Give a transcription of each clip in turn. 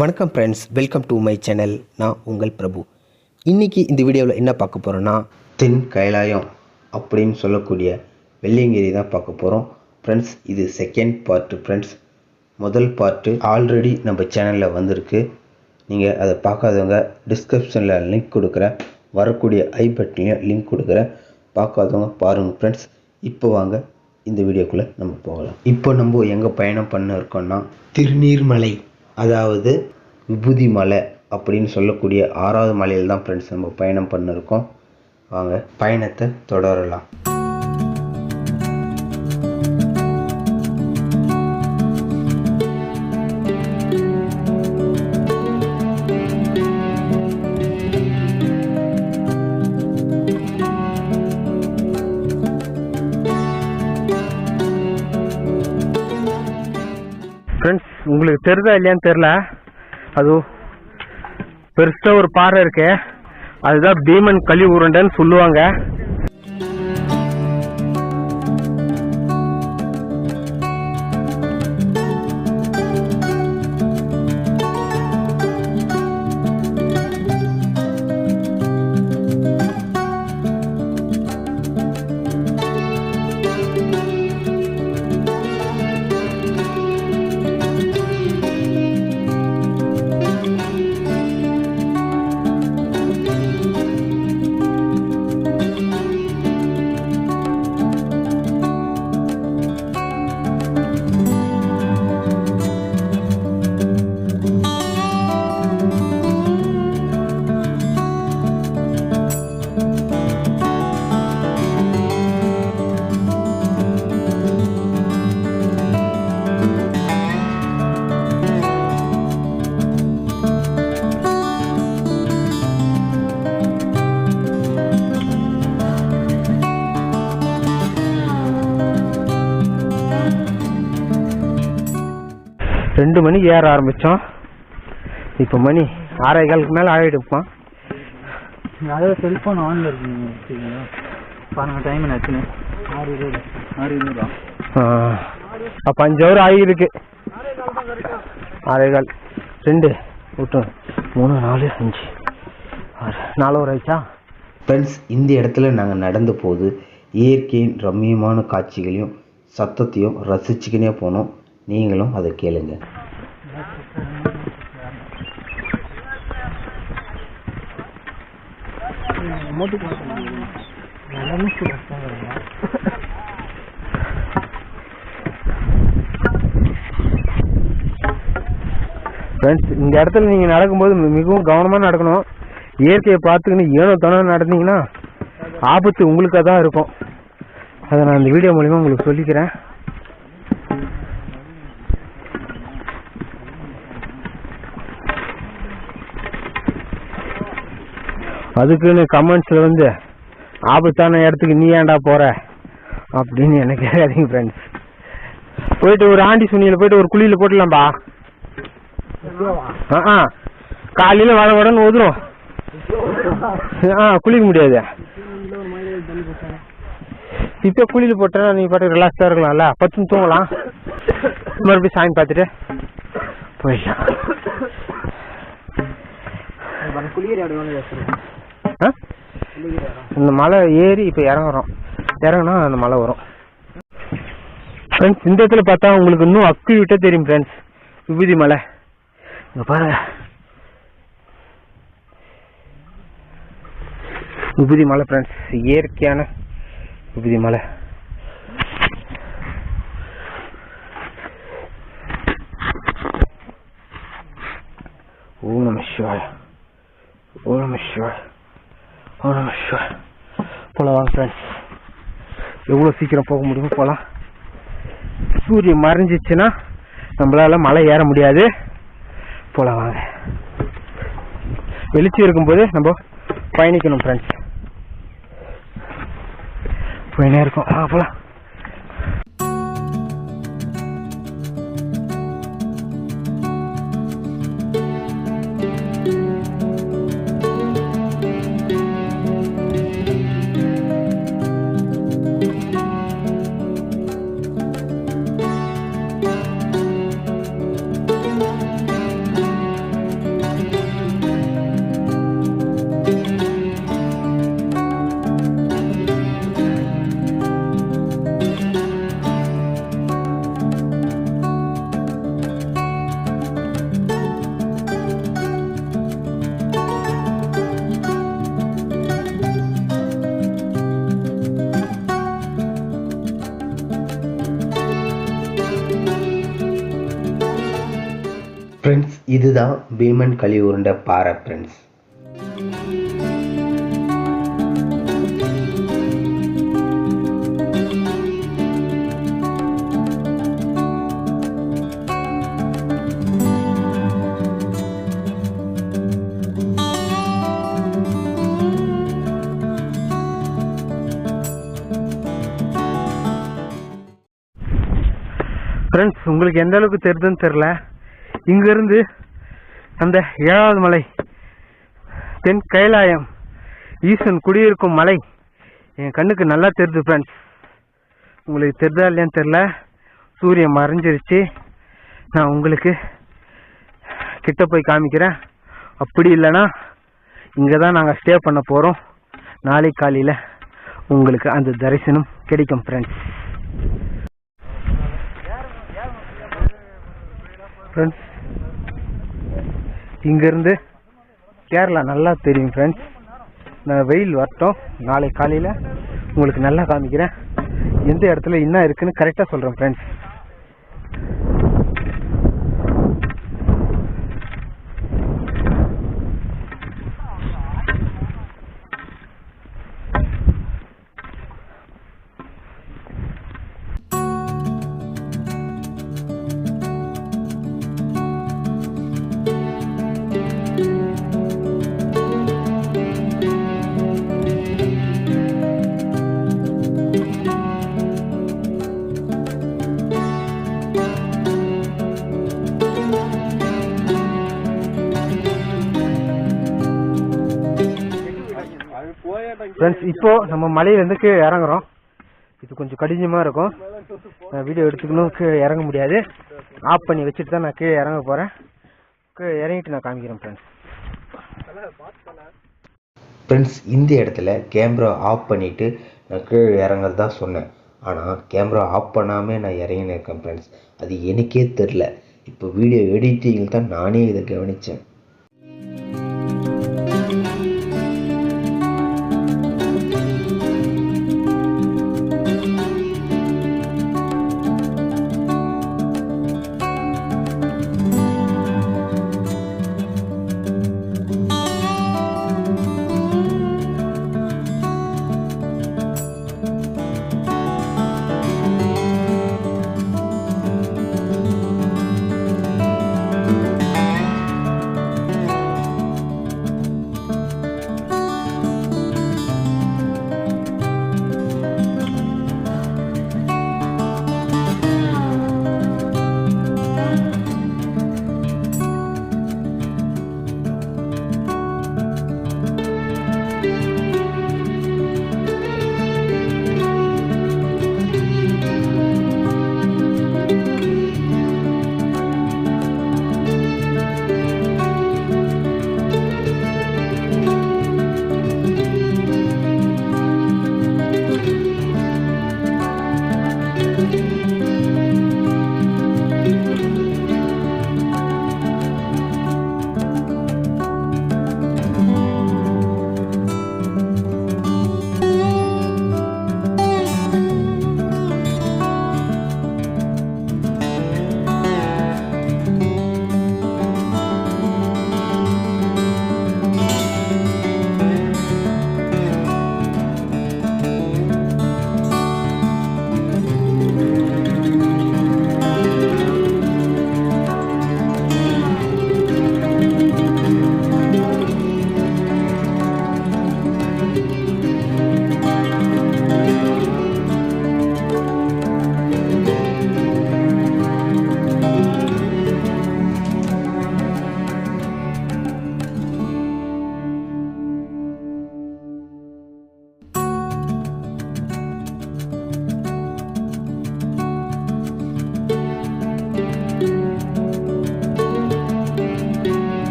வணக்கம் friends, welcome to my channel. நான் உங்கள் பிரபு. இன்றைக்கி இந்த வீடியோவில் என்ன பார்க்க போகிறோன்னா, தென் கைலாயம் அப்படின்னு சொல்லக்கூடிய வெள்ளியங்கிரி தான் பார்க்க போகிறோம் ஃப்ரெண்ட்ஸ். இது செகண்ட் பார்ட்டு ஃப்ரெண்ட்ஸ். முதல் பார்ட்டு ஆல்ரெடி நம்ம சேனலில் வந்திருக்கு. நீங்கள் அதை பார்க்காதவங்க டிஸ்கிரிப்ஷனில் லிங்க் கொடுக்குறேன், வரக்கூடிய ஐ பட்டன்லையும் லிங்க் கொடுக்குறேன், பார்க்காதவங்க பாருங்கள் ஃப்ரெண்ட்ஸ். இப்போ வாங்க இந்த வீடியோக்குள்ளே நம்ம போகலாம். இப்போ நம்ம எங்கே பயணம் பண்ண இருக்கோன்னா, திருநீர்மலை, அதாவது விபூதி மலை அப்படின்னு சொல்லக்கூடிய 6வது மலையில் தான் ஃப்ரெண்ட்ஸ் நம்ம பயணம் பண்ணிருக்கோம். வாங்க பயணத்தை தொடரலாம். ஃப்ரெண்ட்ஸ், உங்களுக்கு தெரியுதா இல்லையான்னு தெரில, அது பெருசாக ஒரு பாறை இருக்கு, அதுதான் பீமன் களி உருண்டைன்னு சொல்லுவாங்க. ரெண்டு மணிக்கு ஏற ஆரம்பித்தோம். இப்போ மணி 6:15 மேலே ஆகிடுப்பான். அதாவது செல்ஃபோன் ஆனில் இருக்குங்க, பாருங்கள் டைம் என்னாச்சுன்னு. 6:20 அப்போ 5 ஹவர் ஆகியிருக்கு. 6:15 2 விட்டு 3 4 5 6 4 ஹவர் ஆயிடுச்சா ஃப்ரெண்ட்ஸ். இந்த இடத்துல நாங்கள் நடந்த போது இயற்கையின் ரம்மியமான காட்சிகளையும் சத்தத்தையும் ரசிச்சுக்கினே போனோம். நீங்களும் அதை கேளுங்க. ஃப்ரெண்ட்ஸ், இந்த இடத்துல நீங்கள் நடக்கும்போது மிகவும் கவனமாக நடக்கணும். இயற்கையை பார்த்துக்கின்னு ஏனோ தானோ நடந்தீங்கன்னா ஆபத்து உங்களுக்காக தான் இருக்கும். அதை நான் இந்த வீடியோ மூலிமா உங்களுக்கு சொல்லிக்கிறேன். அதுக்குன்னு கமெண்ட்ஸில் வந்து ஆபத்தான இடத்துக்கு நீ ஏன்டா போகிற அப்படின்னு எனக்கு கேட்காதீங்க ஃப்ரெண்ட்ஸ். போயிட்டு ஒரு ஆண்டி சுனியில் போயிட்டு ஒரு குழியில் போட்டுடலாம்பா. காலையில் வட வடன்னு ஊதுரும். குளிக்க முடியாது. இப்போ குழியில் போட்டேன்னா நீ பாட்டு ரிலாக்ஸாக இருக்கலாம்ல, 10 தூங்கலாம், மறுபடியும் சாமி பார்த்துட்டு போயிடலாம். இந்த மலை ஏறி இப்போ இறங்கினா அந்த மலை வரும் ஃப்ரெண்ட்ஸ். இந்த இடத்துல பார்த்தா உங்களுக்கு இன்னும் அக்கு விட்டே தெரியும் ஃப்ரெண்ட்ஸ், விபூதி மலை. இங்கே பாருங்க, விபூதி மலை ஃப்ரெண்ட்ஸ், இயற்கையான விபூதி மலை. ஓம் நம சிவாய, ஓம் நம சிவாய, ஓம் நம சிவாய. போகலாம் வாங்க ஃப்ரெண்ட்ஸ், எவ்வளோ சீக்கிரம் போக முடியுமோ போகலாம். சூரியன் மறைஞ்சிச்சுன்னா நம்மளால மலை ஏற முடியாது. போகலாம் வாங்க. வெளிச்சம் இருக்கும்போது நம்ம பயணிக்கணும் ஃப்ரெண்ட்ஸ். போயினே இருக்கும். போகலாம். இதுதான் பீமன் களி உருண்டை பாறை ஃப்ரெண்ட்ஸ். ஃப்ரெண்ட்ஸ், உங்களுக்கு எந்த அளவுக்கு தெரியுதுன்னு தெரில, இங்கேருந்து அந்த 7வது மலை தென் கைலாயம் ஈசன் குடியிருக்கும் மலை என் கண்ணுக்கு நல்லா தெரியுது ஃப்ரெண்ட்ஸ். உங்களுக்கு தெரிதா இல்லையான்னு தெரில, சூரியன் மறைஞ்சிருச்சு. நான் உங்களுக்கு கிட்ட போய் காமிக்கிறேன். அப்படி இல்லைன்னா இங்கே தான் நாங்கள் ஸ்டே பண்ண போகிறோம். நாளை காலையில் உங்களுக்கு அந்த தரிசனம் கிடைக்கும் ஃப்ரெண்ட்ஸ். ஃப்ரெண்ட்ஸ், இங்கேருந்து கேரளா நல்லா தெரியும் ஃப்ரெண்ட்ஸ். நான் வெயில் வரட்டும், நாளை காலையில் உங்களுக்கு நல்லா காமிக்கிறேன். எந்த இடத்துல என்ன இருக்குன்னு கரெக்டாக சொல்கிறேன் ஃப்ரெண்ட்ஸ். ஃப்ரெண்ட்ஸ், இப்போ நம்ம மலையிலேருந்து கீழே இறங்குறோம். இது கொஞ்சம் கடினமாக இருக்கும், நான் வீடியோ எடுத்துக்கணும். கீழே இறங்க முடியாது, ஆஃப் பண்ணி வச்சுட்டு தான் நான் கீழே இறங்க போகிறேன். கீழே இறங்கிட்டு நான் காமிக்கிறேன் ஃப்ரெண்ட்ஸ். ஃப்ரெண்ட்ஸ், இந்த இடத்துல கேமரா ஆஃப் பண்ணிவிட்டு நான் கீழே இறங்குறது தான் சொன்னேன். ஆனால் கேமரா ஆஃப் பண்ணாமல் நான் இறங்கினு இருக்கேன் ஃப்ரெண்ட்ஸ். அது எனக்கே தெரில. இப்போ வீடியோ எடிட்டிங்கில் தான் நானே இதை கவனித்தேன்.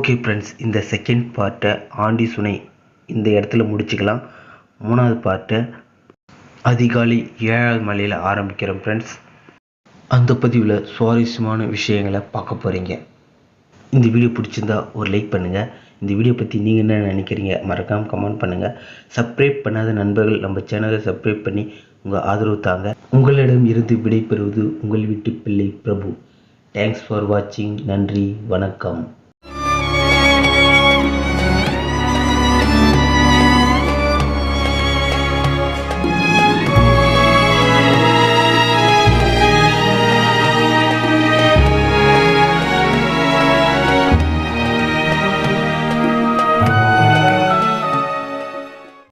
ஓகே ஃப்ரெண்ட்ஸ், இந்த செகண்ட் பார்ட்டை ஆண்டி சுனை இந்த இடத்துல முடிச்சுக்கலாம். 3வது பார்ட்டை அதிகாலை 7வது மலையில் ஆரம்பிக்கிறோம் ஃப்ரெண்ட்ஸ். அந்த பதிவில் சுவாரஸ்யமான விஷயங்களை பார்க்க போகிறீங்க. இந்த வீடியோ பிடிச்சிருந்தா ஒரு லைக் பண்ணுங்கள். இந்த வீடியோ பற்றி நீங்கள் என்ன நினைக்கிறீங்க மறக்காமல் கமெண்ட் பண்ணுங்கள். சப்ஸ்கிரைப் பண்ணாத நண்பர்கள் நம்ம சேனலை சப்ஸ்கிரைப் பண்ணி உங்கள் ஆதரவு தாங்க. உங்களிடம் இருந்து விடைபெறுவது உங்கள் வீட்டு பிள்ளை பிரபு. தேங்க்ஸ் ஃபார் வாட்சிங். நன்றி, வணக்கம்.